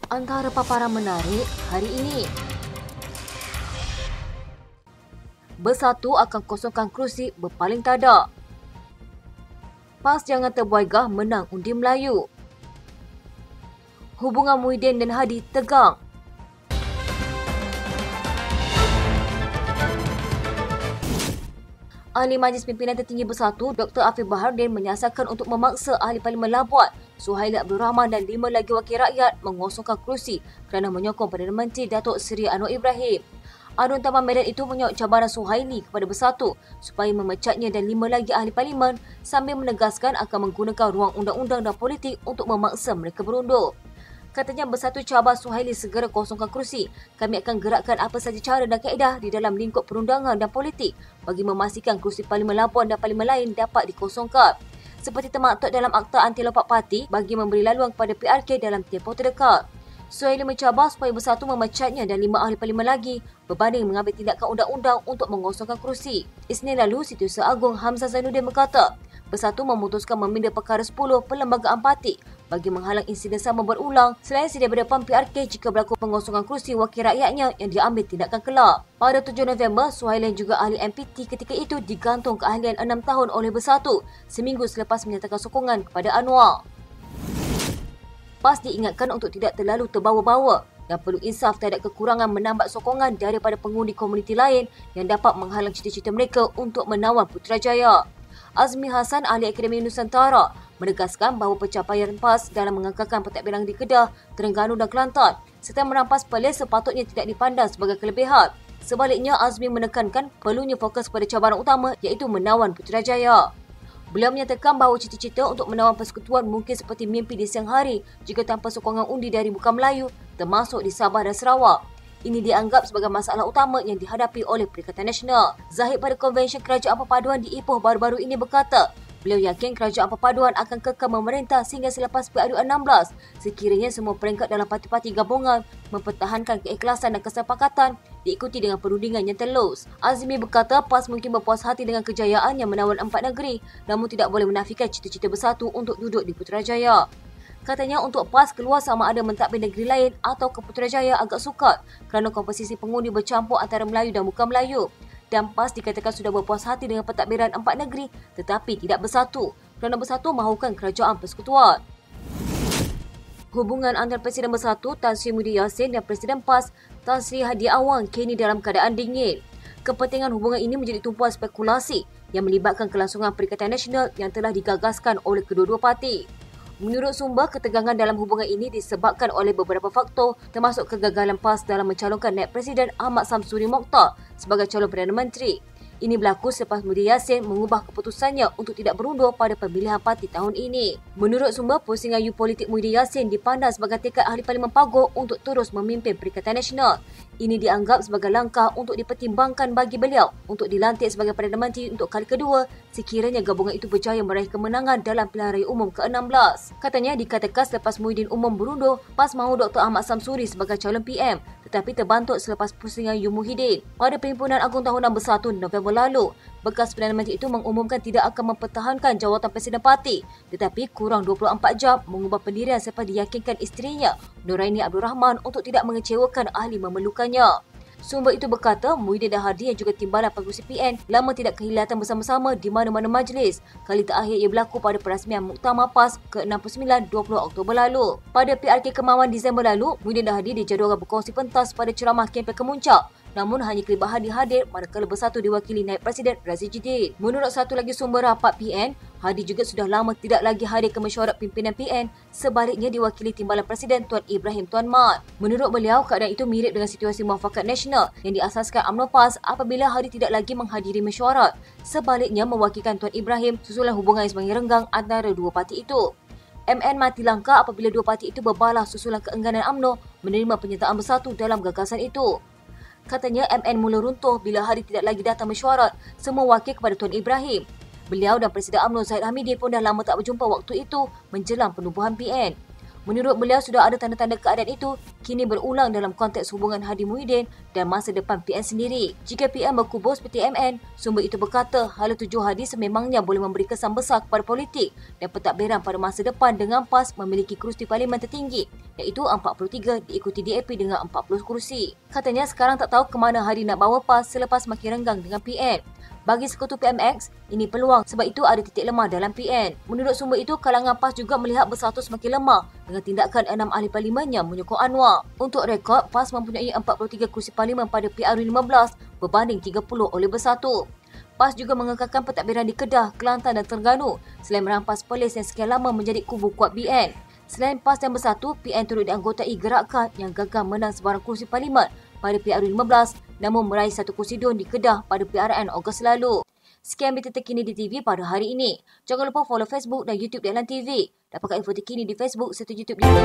Antara paparan menarik hari ini. Bersatu akan kosongkan kerusi berpaling tada. PAS jangan terbuaigah menang undi Melayu. Hubungan Muhyiddin dan Hadi tegang. Ahli Majlis Pimpinan Tertinggi Bersatu, Dr. Afif Bahardin menyasarkan untuk memaksa Ahli Parlimen Labuan, Suhaili Abdul Rahman dan 5 lagi wakil rakyat mengosongkan kerusi kerana menyokong Perdana Menteri Datuk Seri Anwar Ibrahim. Adun Taman Medan itu menyorot cabaran Suhaili kepada Bersatu supaya memecatnya dan 5 lagi ahli parlimen sambil menegaskan akan menggunakan ruang undang-undang dan politik untuk memaksa mereka berundur. Katanya Bersatu cabar Suhaili segera kosongkan kerusi. Kami akan gerakkan apa sahaja cara dan kaedah di dalam lingkup perundangan dan politik bagi memastikan kerusi Parlimen Labuan dan parlimen lain dapat dikosongkan. Seperti termaktub dalam Akta Anti Lompat Parti bagi memberi laluan kepada PRK dalam tempoh terdekat. Suhaili mencabar supaya Bersatu memecatnya dan 5 ahli parlimen lagi berbanding mengambil tindakan undang-undang untuk mengosongkan kerusi. Isnin lalu, Setiausaha Agung Hamzah Zainuddin berkata, Bersatu memutuskan meminda perkara 10 Perlembagaan Parti bagi menghalang insiden sama berulang selain sedia berdepan PRK jika berlaku pengosongan kerusi wakil rakyatnya yang diambil tindakan kelak. Pada 7 November, Suhaili juga ahli MPT ketika itu digantung keahlian 6 tahun oleh Bersatu seminggu selepas menyatakan sokongan kepada Anwar. PAS diingatkan untuk tidak terlalu terbawa-bawa dan perlu insaf terhadap kekurangan menambah sokongan daripada pengundi komuniti lain yang dapat menghalang cita-cita mereka untuk menawan Putrajaya. Azmi Hassan, ahli Akademi Nusantara, menegaskan bahawa pencapaian PAS dalam mengekalkan pentadbiran di Kedah, Terengganu dan Kelantan serta merampas Perlis sepatutnya tidak dipandang sebagai kelebihan. Sebaliknya, Azmi menekankan perlunya fokus pada cabaran utama iaitu menawan Putrajaya. Beliau menyatakan bahawa cita-cita untuk menawan persekutuan mungkin seperti mimpi di siang hari jika tanpa sokongan undi dari bukan Melayu, termasuk di Sabah dan Sarawak. Ini dianggap sebagai masalah utama yang dihadapi oleh Perikatan Nasional. Zahid pada Konvensyen Kerajaan Perpaduan di Ipoh baru-baru ini berkata, beliau yakin Kerajaan Perpaduan akan kekal memerintah sehingga selepas PRU16 sekiranya semua peringkat dalam parti-parti gabungan mempertahankan keikhlasan dan kesepakatan diikuti dengan perundingan yang telus. Azmi berkata PAS mungkin berpuas hati dengan kejayaan yang menawan 4 negeri namun tidak boleh menafikan cita-cita Bersatu untuk duduk di Putrajaya. Katanya untuk PAS keluar sama ada mentadbir negeri lain atau ke Putrajaya agak sukar kerana komposisi pengundi bercampur antara Melayu dan bukan Melayu. Dan PAS dikatakan sudah berpuas hati dengan pentadbiran 4 negeri tetapi tidak bersatu kerana Bersatu mahukan kerajaan persekutuan. Hubungan antara Presiden Bersatu Tan Sri Muhyiddin Yassin dan Presiden PAS Tan Sri Hadi Awang kini dalam keadaan dingin. Kepentingan hubungan ini menjadi tumpuan spekulasi yang melibatkan kelangsungan Perikatan Nasional yang telah digagaskan oleh kedua-dua parti. Menurut sumber, ketegangan dalam hubungan ini disebabkan oleh beberapa faktor termasuk kegagalan PAS dalam mencalonkan Naib Presiden Ahmad Samsuri Mokhtar sebagai calon Perdana Menteri. Ini berlaku selepas Muhyiddin Yassin mengubah keputusannya untuk tidak berundur pada pemilihan parti tahun ini. Menurut sumber, pusingan U politik Muhyiddin Yassin dipandang sebagai tekad ahli Parlimen Paguh untuk terus memimpin Perikatan Nasional. Ini dianggap sebagai langkah untuk dipertimbangkan bagi beliau untuk dilantik sebagai Perdana Menteri untuk kali kedua sekiranya gabungan itu berjaya meraih kemenangan dalam pilihan raya umum ke-16. Katanya dikatakan selepas Muhyiddin umum berundur, PAS mahu Dr. Ahmad Samsuri sebagai calon PM tetapi terbantuk selepas pusingan U Muhyiddin. Pada Perhimpunan Agung Tahunan Bersatu November lalu, bekas Perdana Menteri itu mengumumkan tidak akan mempertahankan jawatan Presiden Parti tetapi kurang 24 jam mengubah pendirian selepas diyakinkan isterinya Noraini Abdul Rahman untuk tidak mengecewakan ahli memerlukannya. Sumber itu berkata Muhyiddin dan Hadi yang juga timbalan pengurusi PN lama tidak kelihatan bersama-sama di mana-mana majlis. Kali terakhir ia berlaku pada perasmian Muktamar PAS ke-69 20 Oktober lalu. Pada PRK Kemawan Disember lalu, Muhyiddin dan Hadi dijadualkan berkongsi pentas pada ceramah kempen Kemuncak. Namun hanya kelibat Hadi hadir manakala Bersatu diwakili Naib Presiden Razif Jidin. Menurut satu lagi sumber rapat PN, Hadi juga sudah lama tidak lagi hadir ke mesyuarat pimpinan PN, sebaliknya diwakili Timbalan Presiden Tuan Ibrahim Tuan Mat. Menurut beliau, keadaan itu mirip dengan situasi Muafakat Nasional yang diasaskan UMNO PAS apabila Hadi tidak lagi menghadiri mesyuarat. Sebaliknya mewakilkan Tuan Ibrahim susulan hubungan yang semakin renggang antara dua parti itu. MN mati langkah apabila dua parti itu berbalah susulan keengganan UMNO menerima penyertaan Bersatu dalam gagasan itu. Katanya MN mula runtuh bila Hadi tidak lagi datang mesyuarat semua wakil kepada Tuan Ibrahim. Beliau dan Presiden UMNO Zahid Hamidi pun dah lama tak berjumpa waktu itu menjelang penubuhan PN. Menurut beliau, sudah ada tanda-tanda keadaan itu kini berulang dalam konteks hubungan Hadi Muhyiddin dan masa depan PN sendiri. Jika PN berkubur seperti MN, sumber itu berkata hala tuju Hadi sememangnya boleh memberi kesan besar kepada politik dan pentadbiran pada masa depan dengan PAS memiliki kerusi parlimen tertinggi iaitu 43 diikuti DAP dengan 40 kerusi. Katanya sekarang tak tahu ke mana Hadi nak bawa PAS selepas makin renggang dengan PN. Bagi Sekutu PMX, ini peluang sebab itu ada titik lemah dalam PN. Menurut sumber itu, kalangan PAS juga melihat Bersatu semakin lemah dengan tindakan 6 ahli parlimen yang menyokong Anwar. Untuk rekod, PAS mempunyai 43 kursi parlimen pada PRU15 berbanding 30 oleh Bersatu. PAS juga mengekalkan pentadbiran di Kedah, Kelantan dan Terengganu selain merampas Perlis yang sekian lama menjadi kubu kuat PN. Selain PAS dan Bersatu, PN turut dianggotai Gerakan yang gagal menang sebarang kursi parlimen pada PRU15 namun meraih satu kursi DUN di Kedah pada PRN Ogos lalu. Sekian berita terkini di TV pada hari ini. Jangan lupa follow Facebook dan YouTube Deadline TV. Dapatkan info terkini di Facebook serta YouTube di TV.